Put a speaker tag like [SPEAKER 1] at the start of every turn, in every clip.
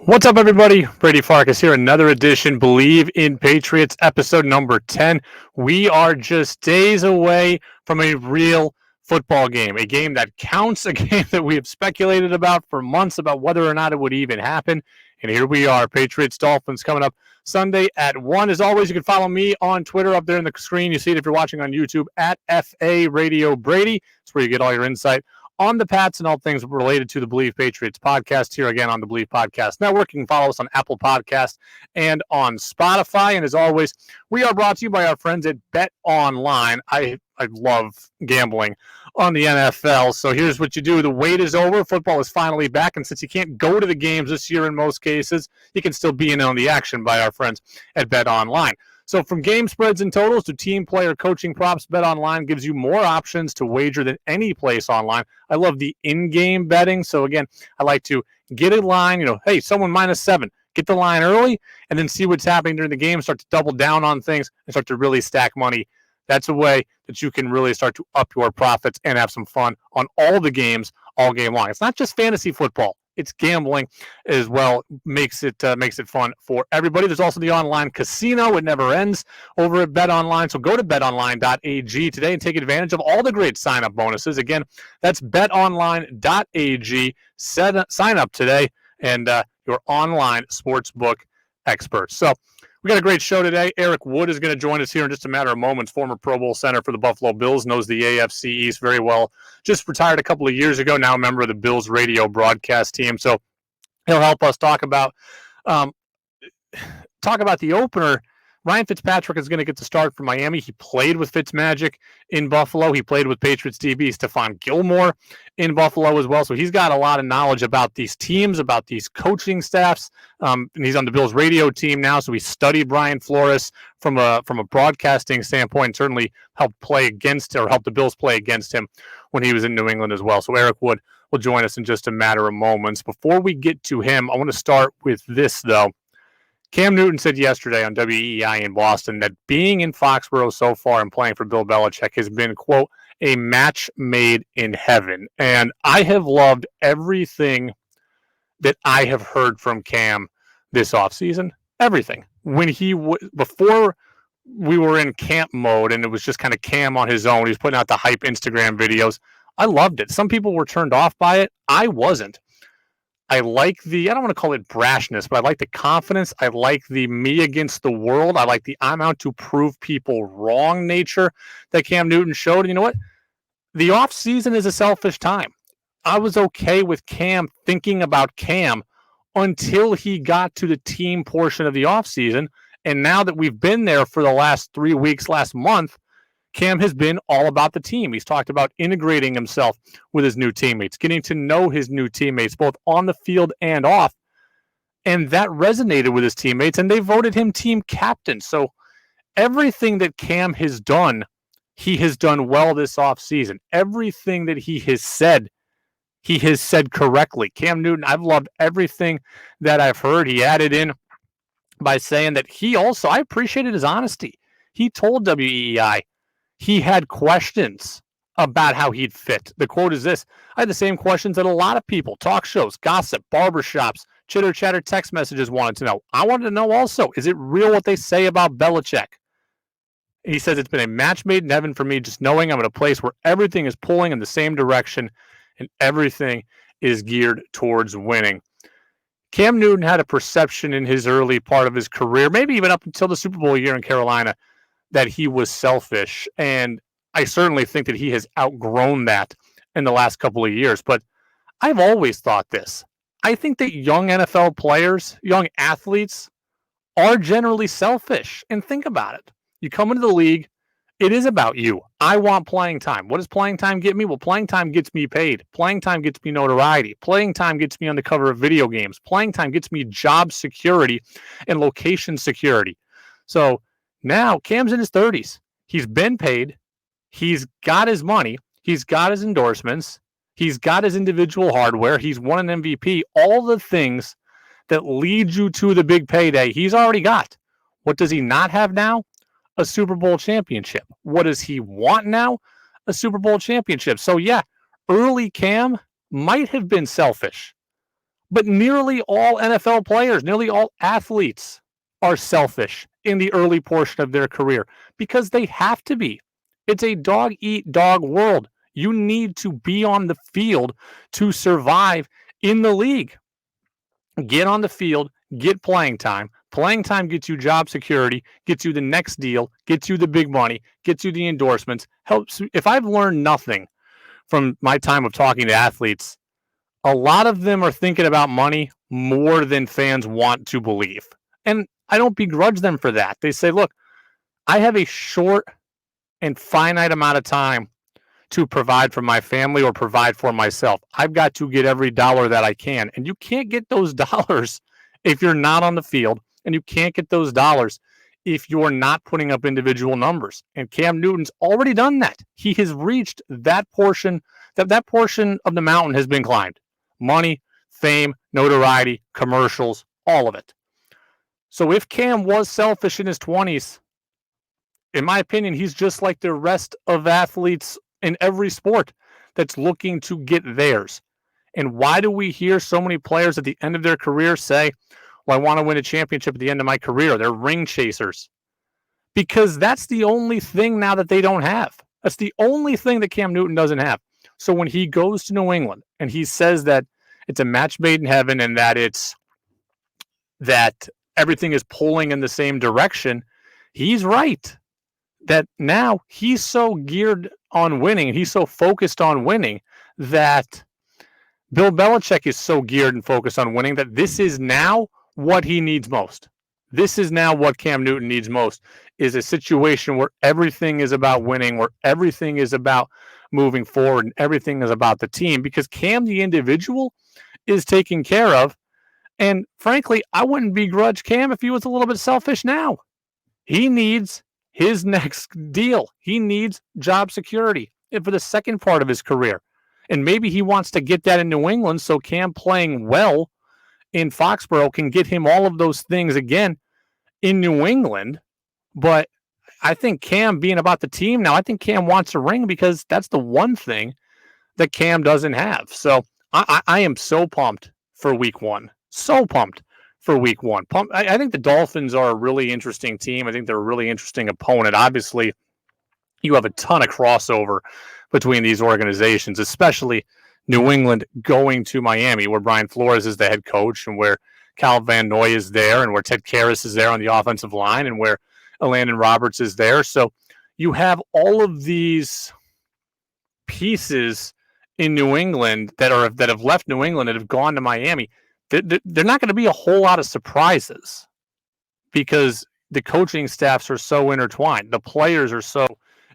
[SPEAKER 1] What's up, everybody? Brady Farkas here. Another edition, Bleav in Patriots, episode number 10. We are just days away from a real football game, a game that counts, a game that we have speculated about for months about whether or not it would even happen. And here we are, Patriots Dolphins coming up Sunday at 1. As always, you can follow me on Twitter up there in the screen. You see it if you're watching on YouTube at FA Radio Brady. It's where you get all your insight on the Pats and all things related to the Bleav Patriots podcast here again on the Bleav Podcast Network. You can follow us on Apple Podcasts and on Spotify. And as always, we are brought to you by our friends at Bet Online. I love gambling on the NFL. So here's what you do. The wait is over. Football is finally back. And since you can't go to the games this year in most cases, you can still be in on the action by our friends at Bet Online. So from game spreads and totals to team player coaching props, Bet Online gives you more options to wager than any place online. I love the in-game betting. So again, I like to get a line, hey, someone -7, get the line early and then see what's happening during the game, start to double down on things and start to really stack money. That's a way that you can really start to up your profits and have some fun on all the games all game long. It's not just fantasy football. It's gambling as well. Makes it fun for everybody. There's also the online casino. It never ends over at Bet Online. So go to betonline.ag today and take advantage of all the great sign-up bonuses. Again, that's betonline.ag. Sign up today and your online sportsbook experts. So we got a great show today. Eric Wood is going to join us here in just a matter of moments. Former Pro Bowl center for the Buffalo Bills, knows the AFC East very well. Just retired a couple of years ago, now a member of the Bills radio broadcast team. So he'll help us talk about the opener. Ryan Fitzpatrick is going to get the start for Miami. He played with Fitzmagic in Buffalo. He played with Patriots DB Stephon Gilmore in Buffalo as well. So he's got a lot of knowledge about these teams, about these coaching staffs. And he's on the Bills radio team now. So he studied Brian Flores from a broadcasting standpoint, and certainly helped the Bills play against him when he was in New England as well. So Eric Wood will join us in just a matter of moments. Before we get to him, I want to start with this, though. Cam Newton said yesterday on WEEI in Boston that being in Foxborough so far and playing for Bill Belichick has been, quote, a match made in heaven. And I have loved everything that I have heard from Cam this offseason. Everything. Before we were in camp mode and it was just kind of Cam on his own, he was putting out the hype Instagram videos. I loved it. Some people were turned off by it. I wasn't. I like I don't want to call it brashness, but I like the confidence. I like the me against the world. I like the I'm out to prove people wrong nature that Cam Newton showed. And you know what? The offseason is a selfish time. I was okay with Cam thinking about Cam until he got to the team portion of the offseason. And now that we've been there for the last 3 weeks, last month, Cam has been all about the team. He's talked about integrating himself with his new teammates, getting to know his new teammates, both on the field and off. And that resonated with his teammates, and they voted him team captain. So everything that Cam has done, he has done well this offseason. Everything that he has said correctly. Cam Newton, I've loved everything that I've heard. He added in by saying that I appreciated his honesty. He told WEEI, he had questions about how he'd fit. The quote is this: I had the same questions that a lot of people, talk shows, gossip, barbershops, chitter chatter text messages wanted to know. I wanted to know also, is it real what they say about Belichick? He says it's been a match made in heaven for me, just knowing I'm in a place where everything is pulling in the same direction and everything is geared towards winning. Cam Newton had a perception in his early part of his career, maybe even up until the Super Bowl year in Carolina, that he was selfish. And I certainly think that he has outgrown that in the last couple of years. But I've always thought this. I think that young NFL players, young athletes, are generally selfish. And think about it. You come into the league, it is about you. I want playing time. What does playing time get me? Well, playing time gets me paid. Playing time gets me notoriety. Playing time gets me on the cover of video games. Playing time gets me job security and location security. So now Cam's in his 30s. He's been paid. He's got his money. He's got his endorsements. He's got his individual hardware. He's won an MVP. All the things that lead you to the big payday, he's already got. What does he not have now? A Super Bowl championship. What does he want now? A Super Bowl championship. So yeah, early Cam might have been selfish, But nearly all NFL players, nearly all athletes are selfish in the early portion of their career because they have to be. It's a dog-eat-dog world. You need to be on the field to survive in the league. Get on the field, get playing time. Playing time gets you job security, gets you the next deal, gets you the big money, gets you the endorsements. Helps. If I've learned nothing from my time of talking to athletes, a lot of them are thinking about money more than fans want to believe. And I don't begrudge them for that. They say, look, I have a short and finite amount of time to provide for my family or provide for myself. I've got to get every dollar that I can. And you can't get those dollars if you're not on the field, and you can't get those dollars if you're not putting up individual numbers. And Cam Newton's already done that. He has reached that portion, that portion of the mountain has been climbed. Money, fame, notoriety, commercials, all of it. So if Cam was selfish in his 20s, in my opinion, he's just like the rest of athletes in every sport that's looking to get theirs. And why do we hear so many players at the end of their career say, well, I want to win a championship at the end of my career? They're ring chasers. Because that's the only thing now that they don't have. That's the only thing that Cam Newton doesn't have. So when he goes to New England and he says that it's a match made in heaven and that everything is pulling in the same direction, he's right. That now he's so geared on winning and he's so focused on winning that Bill Belichick is so geared and focused on winning that this is now what he needs most. This is now what Cam Newton needs most, is a situation where everything is about winning, where everything is about moving forward and everything is about the team, because Cam, the individual, is taken care of. And frankly, I wouldn't begrudge Cam if he was a little bit selfish now. He needs his next deal. He needs job security for the second part of his career. And maybe he wants to get that in New England so Cam playing well in Foxborough can get him all of those things again in New England. But I think Cam being about the team now, I think Cam wants a ring because that's the one thing that Cam doesn't have. So I am so pumped for week one. So pumped for week one. I think the Dolphins are a really interesting team. I think they're a really interesting opponent. Obviously, you have a ton of crossover between these organizations, especially New England going to Miami, where Brian Flores is the head coach and where Cal Van Noy is there and where Ted Karras is there on the offensive line and where Landon Roberts is there. So you have all of these pieces in New England that have left New England and have gone to Miami. They're not going to be a whole lot of surprises because the coaching staffs are so intertwined. The players are so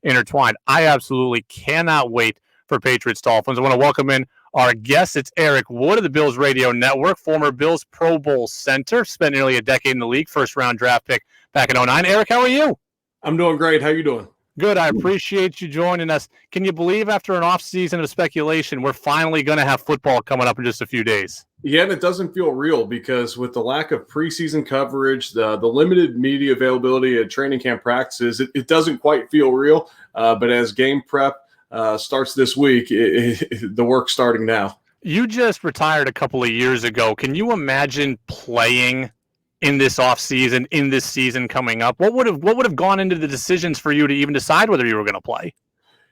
[SPEAKER 1] intertwined. I absolutely cannot wait for Patriots Dolphins. I want to welcome in our guest. It's Eric Wood of the Bills Radio Network, former Bills Pro Bowl center, spent nearly a decade in the league, first round draft pick back in 2009. Eric, how are you?
[SPEAKER 2] I'm doing great. How you doing?
[SPEAKER 1] Good. I appreciate you joining us. Can you believe after an off season of speculation, we're finally going to have football coming up in just a few days?
[SPEAKER 2] Yeah, and it doesn't feel real because with the lack of preseason coverage, the limited media availability at training camp practices, it doesn't quite feel real. But as game prep starts this week, the work's starting now.
[SPEAKER 1] You just retired a couple of years ago. Can you imagine playing in this offseason, in this season coming up? What would have gone into the decisions for you to even decide whether you were going to play?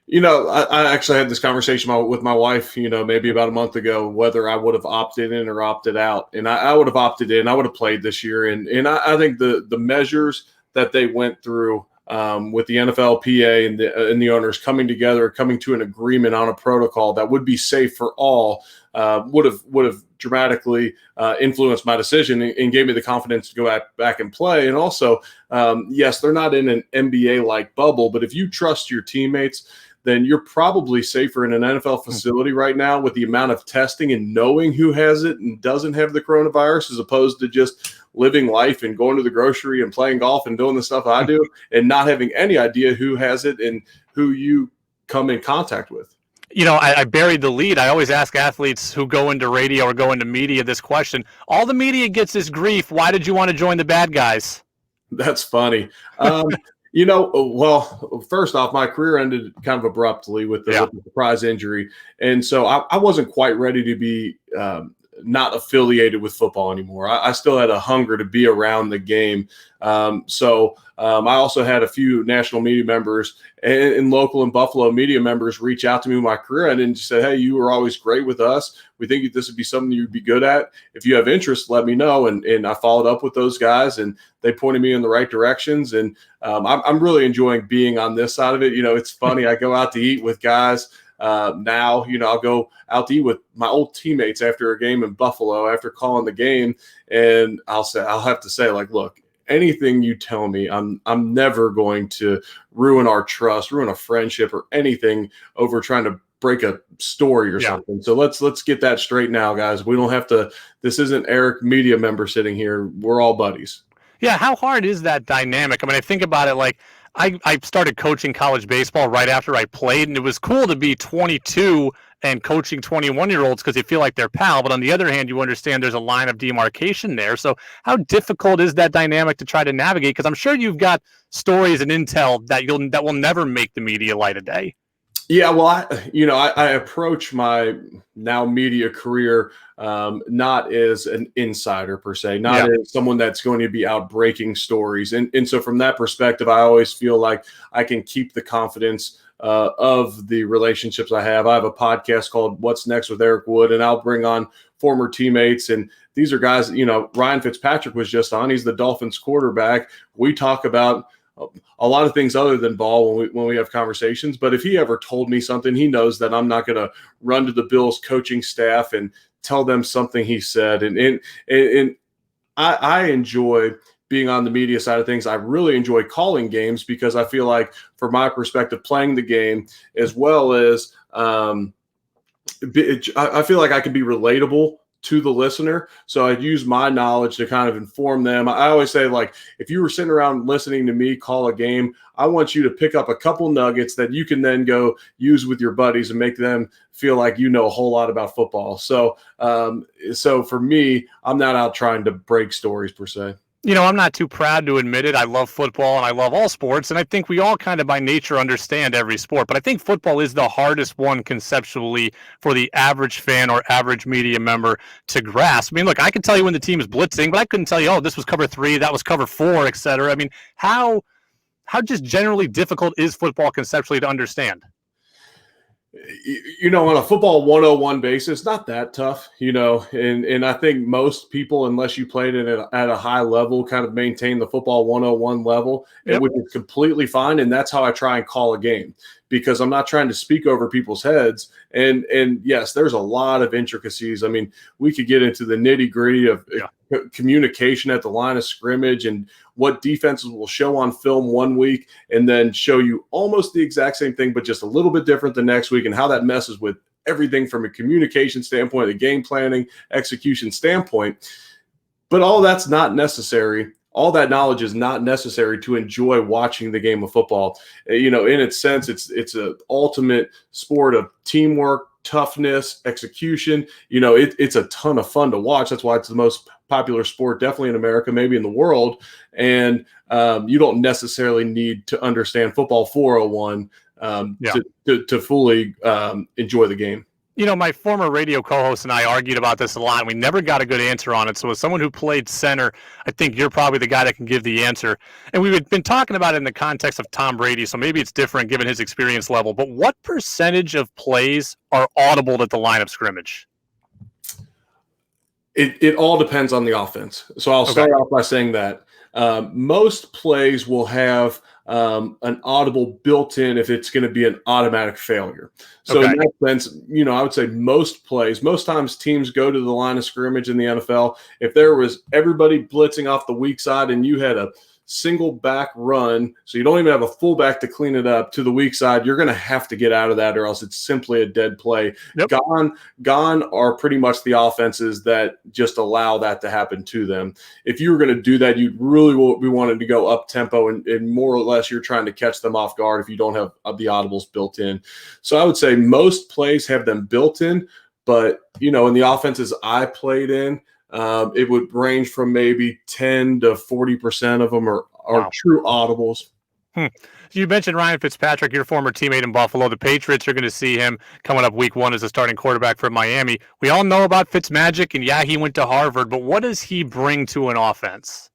[SPEAKER 2] You know, I actually had this conversation with my wife, maybe about a month ago, whether I would have opted in or opted out. And I would have opted in. I would have played this year. And I think the measures that they went through with the NFLPA and the owners coming together, coming to an agreement on a protocol that would be safe for all, would have dramatically influenced my decision and gave me the confidence to go back and play. And also, yes, they're not in an NBA-like bubble, but if you trust your teammates, then you're probably safer in an NFL facility right now with the amount of testing and knowing who has it and doesn't have the coronavirus, as opposed to just living life and going to the grocery and playing golf and doing the stuff I do and not having any idea who has it and who you come in contact with.
[SPEAKER 1] I buried the lead. I always ask athletes who go into radio or go into media this question. All the media gets this grief. Why did you want to join the bad guys?
[SPEAKER 2] That's funny. Well, first off, my career ended kind of abruptly with the surprise injury. And so I wasn't quite ready to be not affiliated with football anymore. I still had a hunger to be around the game. So I also had a few national media members and local and Buffalo media members reach out to me in my career and just say, hey, you were always great with us. We think this would be something you'd be good at. If you have interest, let me know. And I followed up with those guys, and they pointed me in the right directions. And I'm really enjoying being on this side of it. It's funny. I go out to eat with guys now. I'll go out to eat with my old teammates after a game in Buffalo after calling the game, and I'll have to say, like, look, anything you tell me, I'm never going to ruin our trust, ruin a friendship or anything over trying to break a story or something. So let's get that straight now, guys. We don't have to. This isn't Eric, media member, sitting here. We're all buddies.
[SPEAKER 1] Yeah, how hard is that dynamic? I mean, I think about it like I started coaching college baseball right after I played, and it was cool to be 22 and coaching 21-year-olds because you feel like they're pal. But on the other hand, you understand there's a line of demarcation there. So how difficult is that dynamic to try to navigate? Because I'm sure you've got stories and intel that will never make the media light of day.
[SPEAKER 2] Yeah, well, I approach my now media career not as an insider per se, not as someone that's going to be out breaking stories. And so from that perspective, I always feel like I can keep the confidence of the relationships I have. I have a podcast called What's Next with Eric Wood, and I'll bring on former teammates. And these are guys, Ryan Fitzpatrick was just on. He's the Dolphins quarterback. We talk about a lot of things other than ball when we have conversations. But if he ever told me something, he knows that I'm not going to run to the Bills coaching staff and tell them something he said. And I enjoy being on the media side of things. I really enjoy calling games because I feel like, from my perspective, playing the game as well as I feel like I can be relatable to the listener. So I use my knowledge to kind of inform them. I always say, like, if you were sitting around listening to me call a game, I want you to pick up a couple nuggets that you can then go use with your buddies and make them feel like you know a whole lot about football. So for me, I'm not out trying to break stories per se.
[SPEAKER 1] I'm not too proud to admit it. I love football and I love all sports. And I think we all kind of by nature understand every sport. But I think football is the hardest one conceptually for the average fan or average media member to grasp. I mean, look, I can tell you when the team is blitzing, but I couldn't tell you, oh, this was cover 3, that was cover 4, et cetera. I mean, how just generally difficult is football conceptually to understand?
[SPEAKER 2] On a football 101 basis, not that tough, and I think most people, unless you played it at a high level, kind of maintain the football 101 level, which is completely fine. And that's how I try and call a game, because I'm not trying to speak over people's heads. And yes, there's a lot of intricacies. I mean, we could get into the nitty gritty of communication at the line of scrimmage and what defenses will show on film one week and then show you almost the exact same thing, but just a little bit different the next week, and how that messes with everything from a communication standpoint, a game planning, execution standpoint. But all that's not necessary. All that knowledge is not necessary to enjoy watching the game of football. In its sense, it's an ultimate sport of teamwork, toughness, execution. It's a ton of fun to watch. That's why it's the most popular sport, definitely in America, maybe in the world. And you don't necessarily need to understand football 401 to fully enjoy the game.
[SPEAKER 1] My former radio co-host and I argued about this a lot, and we never got a good answer on it. So as someone who played center, I think you're probably the guy that can give the answer. And we've been talking about it in the context of Tom Brady, so maybe it's different given his experience level. But what percentage of plays are audibled at the line of scrimmage?
[SPEAKER 2] It all depends on the offense. So I'll start off by saying that most plays will have an audible built in if it's going to be an automatic failure. So in that sense, I would say most times teams go to the line of scrimmage in the NFL. If there was everybody blitzing off the weak side and you had a single back run, so you don't even have a fullback to clean it up to the weak side, you're going to have to get out of that, or else it's simply a dead play. Gone are pretty much the offenses that just allow that to happen to them. If you were going to do that, you'd really be wanting to go up tempo, and more or less you're trying to catch them off guard if you don't have the audibles built in. So I would say most plays have them built in, but in the offenses I played in, it would range from maybe 10 to 40% of them are true audibles.
[SPEAKER 1] You mentioned Ryan Fitzpatrick, your former teammate in Buffalo. The Patriots are going to see him coming up week 1 as a starting quarterback for Miami. We all know about Fitzmagic, and yeah, he went to Harvard, but what does he bring to an offense?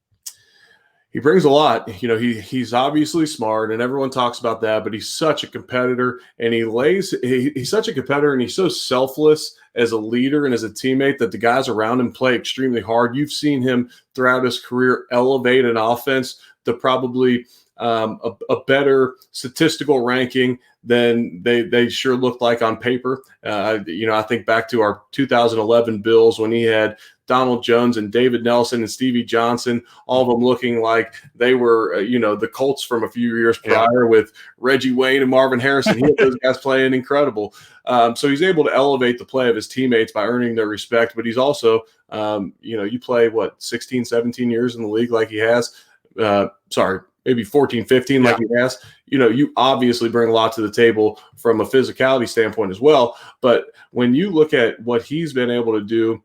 [SPEAKER 2] He brings a lot. You know, he's obviously smart, and everyone talks about that, but he's such a competitor, and he's such a competitor, and he's so selfless as a leader and as a teammate that the guys around him play extremely hard. You've seen him throughout his career elevate an offense to probably a better statistical ranking than they sure looked like on paper. You know, I think back to our 2011 Bills when he had Donald Jones and David Nelson and Stevie Johnson, all of them looking like they were, you know, the Colts from a few years prior with Reggie Wayne and Marvin Harrison. He had those guys playing incredible. So he's able to elevate the play of his teammates by earning their respect, but he's also, you know, you play, 16, 17 years in the league like he has. Maybe 14, 15 like he has. You know, you obviously bring a lot to the table from a physicality standpoint as well. But when you look at what he's been able to do,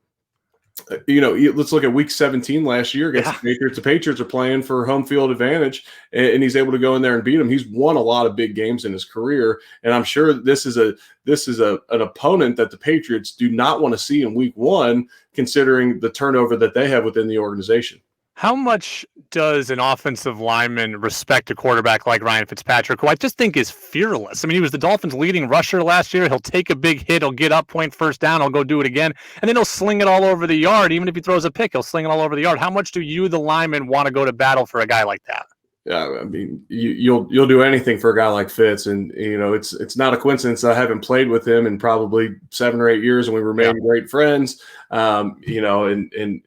[SPEAKER 2] you know, let's look at week 17 last year against the Patriots. The Patriots are playing for home field advantage, and he's able to go in there and beat them. He's won a lot of big games in his career, and I'm sure this is an opponent that the Patriots do not want to see in week 1, considering the turnover that they have within the organization.
[SPEAKER 1] How much does an offensive lineman respect a quarterback like Ryan Fitzpatrick, who I just think is fearless? I mean, he was the Dolphins' leading rusher last year. He'll take a big hit. He'll get up, point first down. He'll go do it again. And then he'll sling it all over the yard. Even if he throws a pick, he'll sling it all over the yard. How much do you, the lineman, want to go to battle for a guy like that?
[SPEAKER 2] Yeah, I mean, you'll do anything for a guy like Fitz, and you know it's not a coincidence that I haven't played with him in probably 7 or 8 years, and we remain great friends. You know, and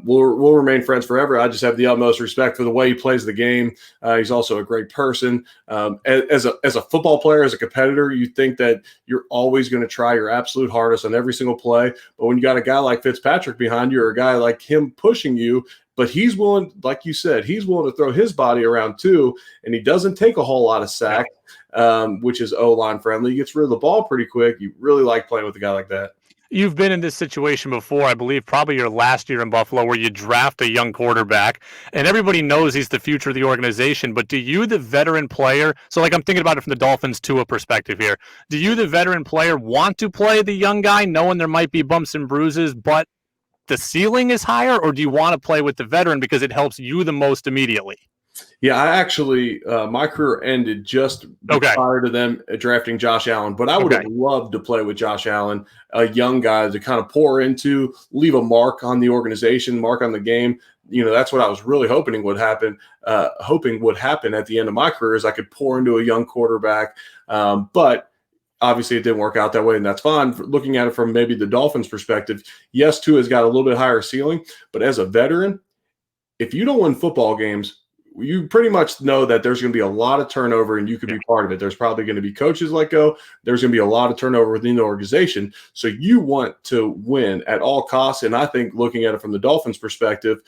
[SPEAKER 2] we'll remain friends forever. I just have the utmost respect for the way he plays the game. He's also a great person. As a football player, as a competitor, you think that you're always going to try your absolute hardest on every single play. But when you got a guy like Fitzpatrick behind you, or a guy like him pushing you, but he's willing, like you said, he's willing to throw his body around too, and he doesn't take a whole lot of sack, which is O-line friendly. He gets rid of the ball pretty quick. You really like playing with a guy like that.
[SPEAKER 1] You've been in this situation before, I Bleav, probably your last year in Buffalo, where you draft a young quarterback, and everybody knows he's the future of the organization. But do you, the veteran player, so like I'm thinking about it from the Dolphins Tua perspective here, do you, the veteran player, want to play the young guy, knowing there might be bumps and bruises, but the ceiling is higher, or do you want to play with the veteran because it helps you the most immediately?
[SPEAKER 2] Yeah, I actually, my career ended just prior to them drafting Josh Allen, but I would have loved to play with Josh Allen, a young guy to kind of pour into, leave a mark on the organization, mark on the game. You know, that's what I was really hoping would happen at the end of my career, is I could pour into a young quarterback. But obviously it didn't work out that way, and that's fine. Looking at it from maybe the Dolphins' perspective, yes, Tua's got a little bit higher ceiling, but as a veteran, if you don't win football games, you pretty much know that there's going to be a lot of turnover, and you could be part of it. There's probably going to be coaches let go. There's going to be a lot of turnover within the organization. So you want to win at all costs. And I think, looking at it from the Dolphins' perspective,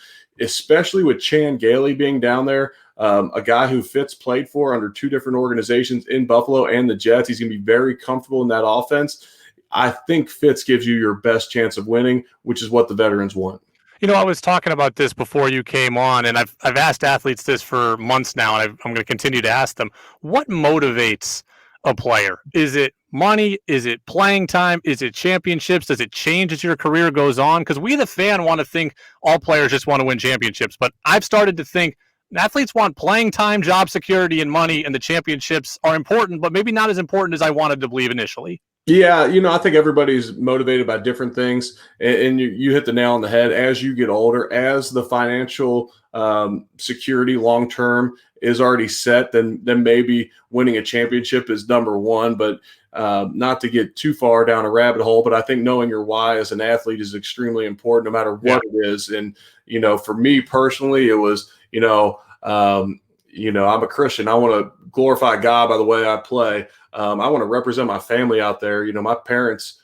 [SPEAKER 2] especially with Chan Gailey being down there, a guy who Fitz played for under 2 different organizations in Buffalo and the Jets, he's going to be very comfortable in that offense. I think Fitz gives you your best chance of winning, which is what the veterans want.
[SPEAKER 1] You know, I was talking about this before you came on, and I've asked athletes this for months now, and I'm going to continue to ask them, what motivates a player? Is it money? Is it playing time? Is it championships? Does it change as your career goes on? Because we, the fan, want to think all players just want to win championships, but I've started to think athletes want playing time, job security, and money, and the championships are important, but maybe not as important as I wanted to Bleav initially.
[SPEAKER 2] Yeah, you know, I think everybody's motivated by different things, and you hit the nail on the head. As you get older, as the financial security long term is already set, then maybe winning a championship is number one. But not to get too far down a rabbit hole, but I think knowing your why as an athlete is extremely important, no matter what it is. And you know, for me personally, it was I'm a Christian. I want to glorify God by the way I play. I want to represent my family out there. You know, my parents,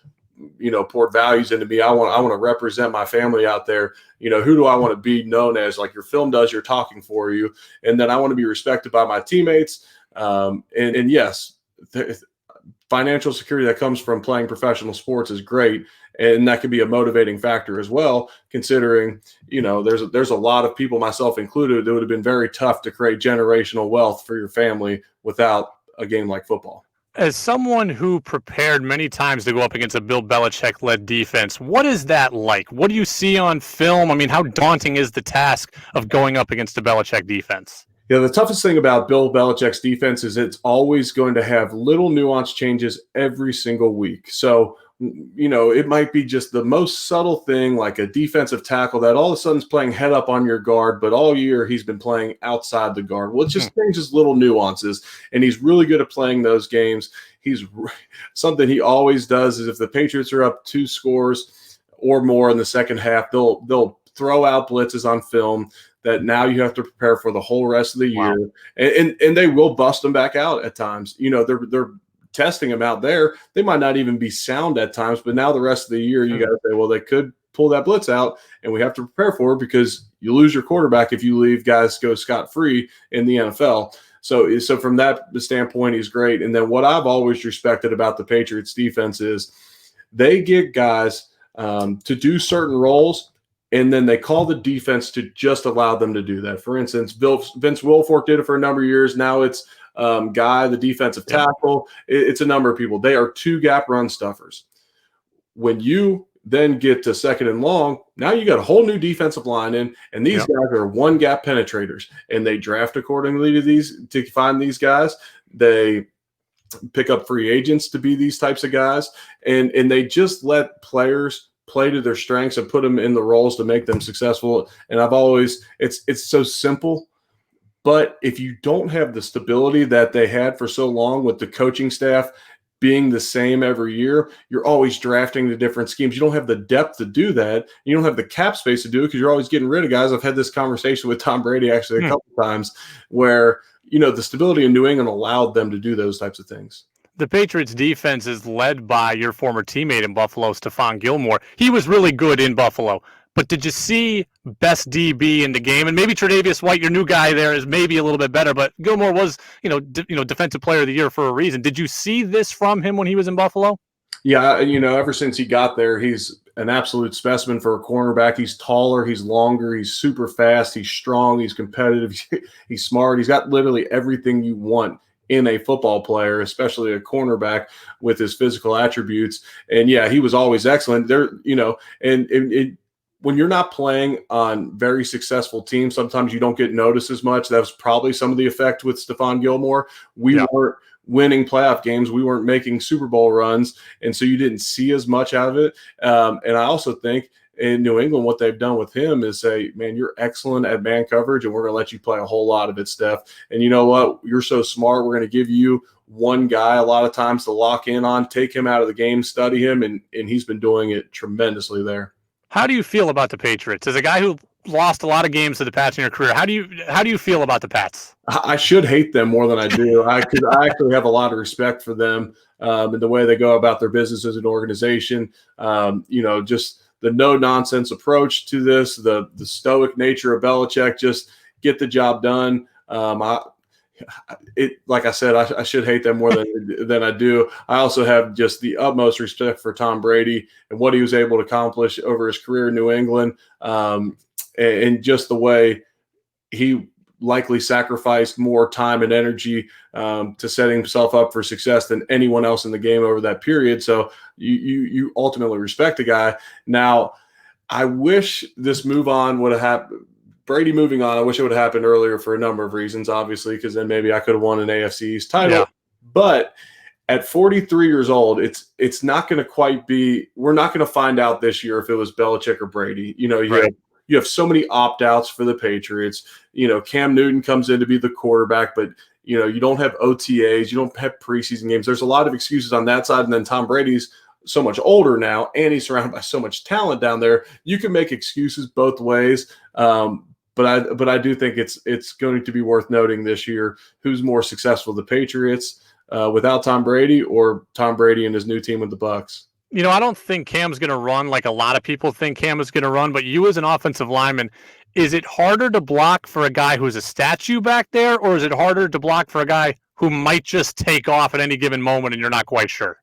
[SPEAKER 2] poured values into me. I want to represent my family out there. You know, who do I want to be known as? Like your film does, you're talking for you. And then I want to be respected by my teammates. And yes, financial security that comes from playing professional sports is great. And that could be a motivating factor as well, considering, there's a lot of people, myself included, it would have been very tough to create generational wealth for your family without a game like football.
[SPEAKER 1] As someone who prepared many times to go up against a Bill Belichick-led defense, what is that like? What do you see on film? I mean, how daunting is the task of going up against a Belichick defense?
[SPEAKER 2] Yeah, the toughest thing about Bill Belichick's defense is it's always going to have little nuance changes every single week. So, it might be just the most subtle thing, like a defensive tackle that all of a sudden is playing head up on your guard, but all year he's been playing outside the guard. Well, it just changes little nuances, and he's really good at playing those games. Something he always does is if the Patriots are up 2 scores or more in the second half, they'll throw out blitzes on film that now you have to prepare for the whole rest of the year. Wow. And they will bust them back out at times. They're testing them out there. They might not even be sound at times, but now the rest of the year you got to say, well, they could pull that blitz out, and we have to prepare for it because you lose your quarterback if you leave guys go scot-free in the NFL. So from that standpoint, he's great. And then what I've always respected about the Patriots defense is they get guys to do certain roles, and then they call the defense to just allow them to do that. For instance, Vince Wilfork did it for a number of years. Now it's Guy, the defensive tackle. It's a number of people. They are 2-gap run stuffers. When you then get to second and long, now you got a whole new defensive line in, and these guys are 1-gap penetrators, and they draft accordingly to find these guys. They pick up free agents to be these types of guys, and they just let players play to their strengths and put them in the roles to make them successful. And it's so simple. But if you don't have the stability that they had for so long with the coaching staff being the same every year, you're always drafting the different schemes. You don't have the depth to do that. You don't have the cap space to do it because you're always getting rid of guys. I've had this conversation with Tom Brady actually a couple times where, the stability in New England allowed them to do those types of things.
[SPEAKER 1] The Patriots defense is led by your former teammate in Buffalo, Stephon Gilmore. He was really good in Buffalo. But did you see best DB in the game? And maybe Tre'Davious White, your new guy there, is maybe a little bit better. But Gilmore was, Defensive Player of the Year for a reason. Did you see this from him when he was in Buffalo?
[SPEAKER 2] Yeah, ever since he got there, he's an absolute specimen for a cornerback. He's taller, he's longer, he's super fast, he's strong, he's competitive, he's smart. He's got literally everything you want in a football player, especially a cornerback with his physical attributes. And yeah, he was always excellent there, when you're not playing on very successful teams, sometimes you don't get noticed as much. That was probably some of the effect with Stephon Gilmore. We weren't winning playoff games. We weren't making Super Bowl runs. And so you didn't see as much out of it. And I also think in New England, what they've done with him is say, man, you're excellent at man coverage, and we're going to let you play a whole lot of it, Steph. And you know what? You're so smart. We're going to give you one guy a lot of times to lock in on, take him out of the game, study him, and he's been doing it tremendously there.
[SPEAKER 1] How do you feel about the Patriots? As a guy who lost a lot of games to the Pats in your career, how do you feel about the Pats?
[SPEAKER 2] I should hate them more than I do. I actually have a lot of respect for them and the way they go about their business as an organization. Just the no-nonsense approach to this, the stoic nature of Belichick, just get the job done. Like I said, I should hate them more than I do. I also have just the utmost respect for Tom Brady and what he was able to accomplish over his career in New England, and just the way he likely sacrificed more time and energy to setting himself up for success than anyone else in the game over that period. So you ultimately respect the guy. Now, I wish this move on would have happened. Brady moving on, I wish it would have happened earlier for a number of reasons, obviously, because then maybe I could have won an AFC East title. Yeah. But at 43 years old, it's not going to quite be – we're not going to find out this year if it was Belichick or Brady. You have so many opt-outs for the Patriots. Cam Newton comes in to be the quarterback, but, you don't have OTAs. You don't have preseason games. There's a lot of excuses on that side, and then Tom Brady's so much older now, and he's surrounded by so much talent down there. You can make excuses both ways. But I do think it's going to be worth noting this year who's more successful, the Patriots without Tom Brady or Tom Brady and his new team with the Bucs.
[SPEAKER 1] I don't think Cam's going to run like a lot of people think Cam is going to run, but you as an offensive lineman, is it harder to block for a guy who's a statue back there, or is it harder to block for a guy who might just take off at any given moment and you're not quite sure?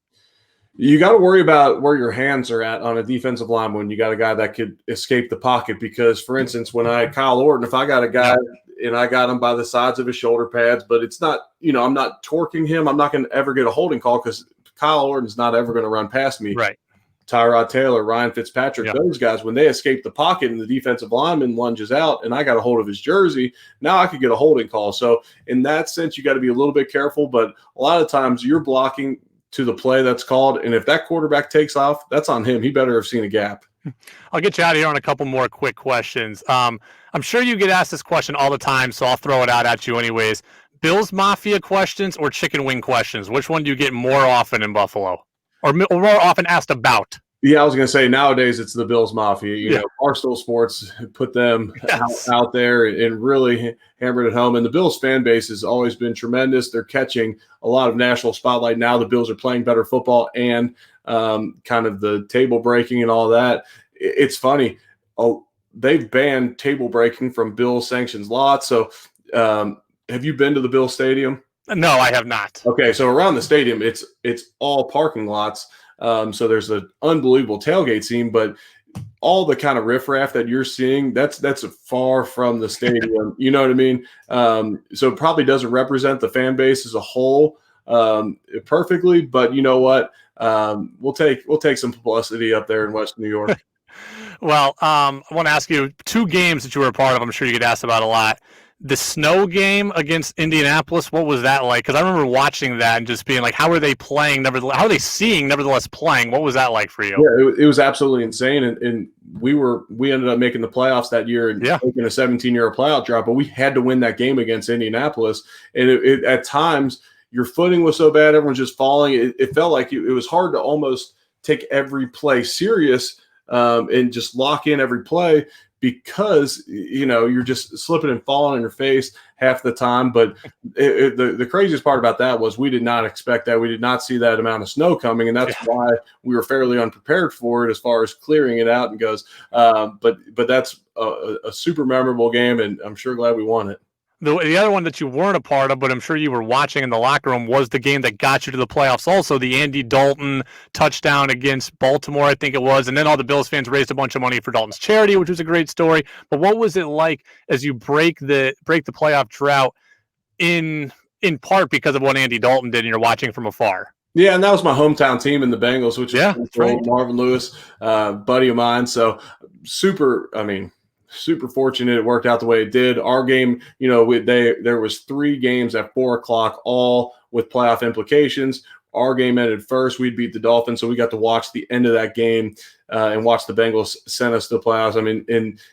[SPEAKER 2] You got to worry about where your hands are at on a defensive line when you got a guy that could escape the pocket. Because, for instance, when I had Kyle Orton, if I got a guy and I got him by the sides of his shoulder pads, but it's not, I'm not torquing him, I'm not going to ever get a holding call because Kyle Orton's not ever going to run past me.
[SPEAKER 1] Right.
[SPEAKER 2] Tyrod Taylor, Ryan Fitzpatrick, those guys, when they escape the pocket and the defensive lineman lunges out and I got a hold of his jersey, now I could get a holding call. So in that sense, you got to be a little bit careful. But a lot of times you're blocking to the play that's called. And if that quarterback takes off, that's on him. He better have seen a gap.
[SPEAKER 1] I'll get you out of here on a couple more quick questions. I'm sure you get asked this question all the time, so I'll throw it out at you anyways. Bills Mafia questions or chicken wing questions? Which one do you get more often in Buffalo or more often asked about?
[SPEAKER 2] Yeah, I was going to say nowadays it's the Bills Mafia. You know, Barstool Sports put them out there and really hammered it home. And the Bills fan base has always been tremendous. They're catching a lot of national spotlight now. The Bills are playing better football and kind of the table breaking and all that. It's funny. Oh, they've banned table breaking from Bills sanctions lots. So have you been to the Bills Stadium?
[SPEAKER 1] No, I have not.
[SPEAKER 2] Okay, so around the stadium, it's all parking lots. So there's an unbelievable tailgate scene, but all the kind of riffraff that you're seeing, that's far from the stadium. You know what I mean? So it probably doesn't represent the fan base as a whole perfectly, but you know what? We'll take some publicity up there in West New York.
[SPEAKER 1] Well, I want to ask you 2 games that you were a part of. I'm sure you get asked about a lot. The snow game against Indianapolis, what was that like? Because I remember watching that and just being like, how are they playing? Nevertheless, how are they seeing? Nevertheless, playing. What was that like for you?
[SPEAKER 2] Yeah, it was absolutely insane, and we ended up making the playoffs that year and taking a 17-year playoff drop. But we had to win that game against Indianapolis, and it at times your footing was so bad, everyone's just falling. It felt like it was hard to almost take every play serious and just lock in every play. Because, you're just slipping and falling on your face half the time. But the craziest part about that was we did not expect that. We did not see that amount of snow coming, and that's why we were fairly unprepared for it as far as clearing it out and goes. But that's a super memorable game, and I'm sure glad we won it.
[SPEAKER 1] The other one that you weren't a part of, but I'm sure you were watching in the locker room, was the game that got you to the playoffs also, the Andy Dalton touchdown against Baltimore, I think it was. And then all the Bills fans raised a bunch of money for Dalton's charity, which was a great story. But what was it like as you break the playoff drought in part because of what Andy Dalton did and you're watching from afar?
[SPEAKER 2] Yeah, and that was my hometown team in the Bengals, which is
[SPEAKER 1] right.
[SPEAKER 2] Marvin Lewis, buddy of mine. So super fortunate it worked out the way it did. Our game, there was 3 games at 4:00, all with playoff implications. Our game ended first. We beat the Dolphins, so we got to watch the end of that game and watch the Bengals send us to the playoffs. I mean,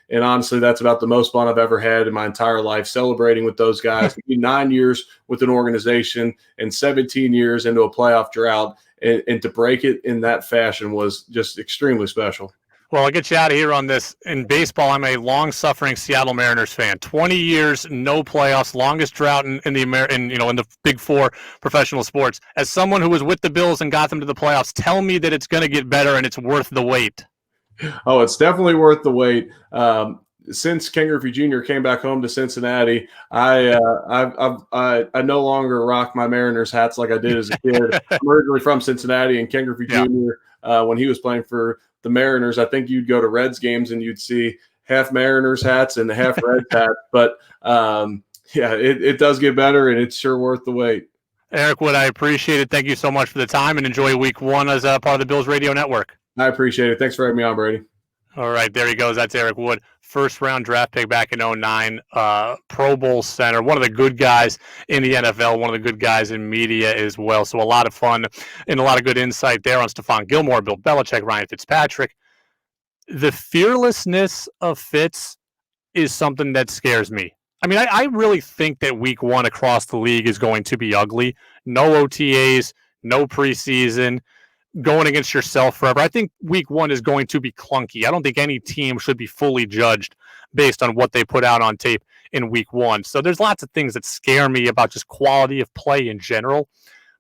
[SPEAKER 2] and honestly, that's about the most fun I've ever had in my entire life, celebrating with those guys. 9 years with an organization and 17 years into a playoff drought, and to break it in that fashion was just extremely special.
[SPEAKER 1] Well, I'll get you out of here on this. In baseball, I'm a long-suffering Seattle Mariners fan. 20 years, no playoffs, longest drought in the Big 4 professional sports. As someone who was with the Bills and got them to the playoffs, tell me that it's going to get better and it's worth the wait.
[SPEAKER 2] Oh, it's definitely worth the wait. Since Ken Griffey Jr. came back home to Cincinnati, I no longer rock my Mariners hats like I did as a kid. I'm originally from Cincinnati, and Ken Griffey Jr., when he was playing for the Mariners, I think you'd go to Reds games and you'd see half Mariners hats and half Reds hats. But it does get better, and it's sure worth the wait.
[SPEAKER 1] Eric Wood, I appreciate it. Thank you so much for the time, and enjoy week 1 as a part of the Bills Radio Network.
[SPEAKER 2] I appreciate it. Thanks for having me on, Brady.
[SPEAKER 1] All right, there he goes. That's Eric Wood, first-round draft pick back in 2009, Pro Bowl center, one of the good guys in the NFL, one of the good guys in media as well. So a lot of fun and a lot of good insight there on Stephon Gilmore, Bill Belichick, Ryan Fitzpatrick. The fearlessness of Fitz is something that scares me. I mean, I really think that week 1 across the league is going to be ugly. No OTAs, no preseason, going against yourself forever. I think week 1 is going to be clunky. I don't think any team should be fully judged based on what they put out on tape in week 1. So there's lots of things that scare me about just quality of play in general.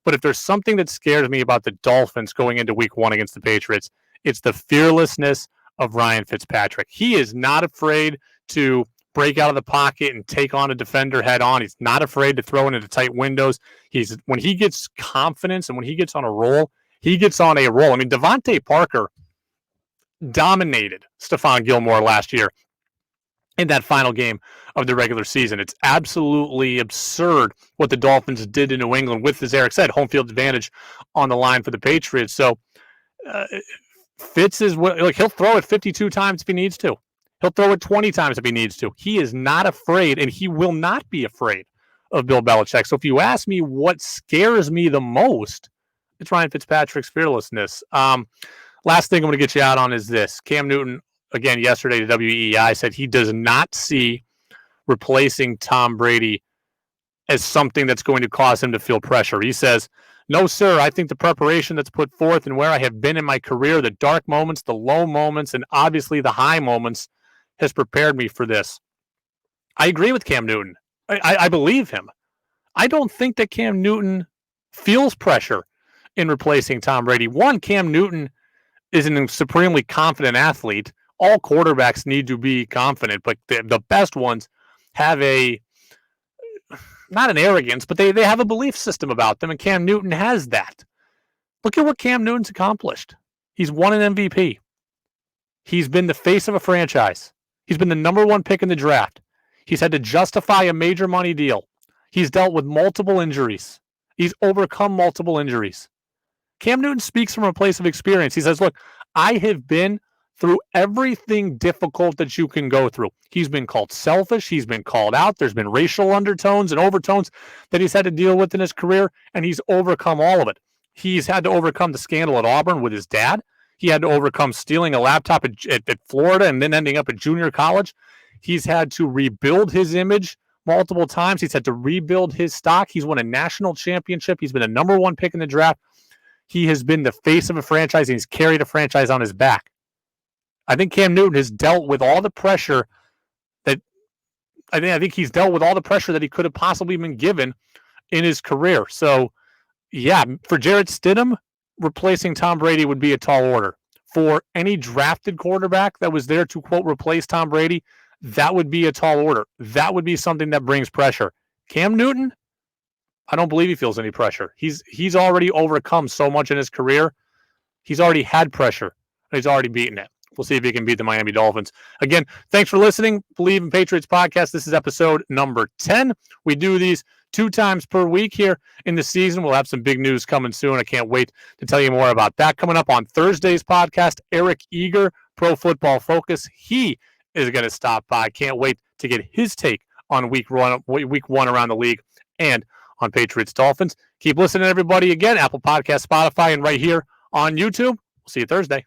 [SPEAKER 1] But if there's something that scares me about the Dolphins going into week 1 against the Patriots, it's the fearlessness of Ryan Fitzpatrick. He is not afraid to break out of the pocket and take on a defender head on. He's not afraid to throw it into tight windows. When he gets confidence and when he gets on a roll, he gets on a roll. I mean, Devontae Parker dominated Stephon Gilmore last year in that final game of the regular season. It's absolutely absurd what the Dolphins did in New England with, as Eric said, home field advantage on the line for the Patriots. So Fitz is like, he'll throw it 52 times if he needs to. He'll throw it 20 times if he needs to. He is not afraid, and he will not be afraid of Bill Belichick. So if you ask me what scares me the most, it's Ryan Fitzpatrick's fearlessness. Last thing I'm going to get you out on is this. Cam Newton, again, yesterday to WEEI, said he does not see replacing Tom Brady as something that's going to cause him to feel pressure. He says, "No, sir, I think the preparation that's put forth and where I have been in my career, the dark moments, the low moments, and obviously the high moments has prepared me for this." I agree with Cam Newton. I Bleav him. I don't think that Cam Newton feels pressure in replacing Tom Brady. One, Cam Newton is a supremely confident athlete. All quarterbacks need to be confident, but the best ones have not an arrogance, but they have a belief system about them, and Cam Newton has that. Look at what Cam Newton's accomplished. He's won an MVP. He's been the face of a franchise. He's been the number one pick in the draft. He's had to justify a major money deal. He's dealt with multiple injuries. He's overcome multiple injuries. Cam Newton speaks from a place of experience. He says, look, I have been through everything difficult that you can go through. He's been called selfish. He's been called out. There's been racial undertones and overtones that he's had to deal with in his career, and he's overcome all of it. He's had to overcome the scandal at Auburn with his dad. He had to overcome stealing a laptop at Florida and then ending up at junior college. He's had to rebuild his image multiple times. He's had to rebuild his stock. He's won a national championship. He's been a number one pick in the draft. He has been the face of a franchise, and he's carried a franchise on his back. I think Cam Newton has dealt with all the pressure that I think he's dealt with all the pressure that he could have possibly been given in his career. So, yeah, for Jarrett Stidham, replacing Tom Brady would be a tall order. For any drafted quarterback that was there to, quote, replace Tom Brady, that would be a tall order. That would be something that brings pressure. Cam Newton, I don't Bleav he feels any pressure. He's already overcome so much in his career. He's already had pressure. He's already beaten it. We'll see if he can beat the Miami Dolphins. Again, thanks for listening. Bleav in Patriots podcast. This is episode number 10. We do these 2 times per week here in the season. We'll have some big news coming soon. I can't wait to tell you more about that. Coming up on Thursday's podcast, Eric Eager, Pro Football Focus. He is going to stop by. Can't wait to get his take on week one around the league and on Patriots Dolphins. Keep listening, everybody. Again, Apple Podcast, Spotify, and right here on YouTube. We'll see you Thursday.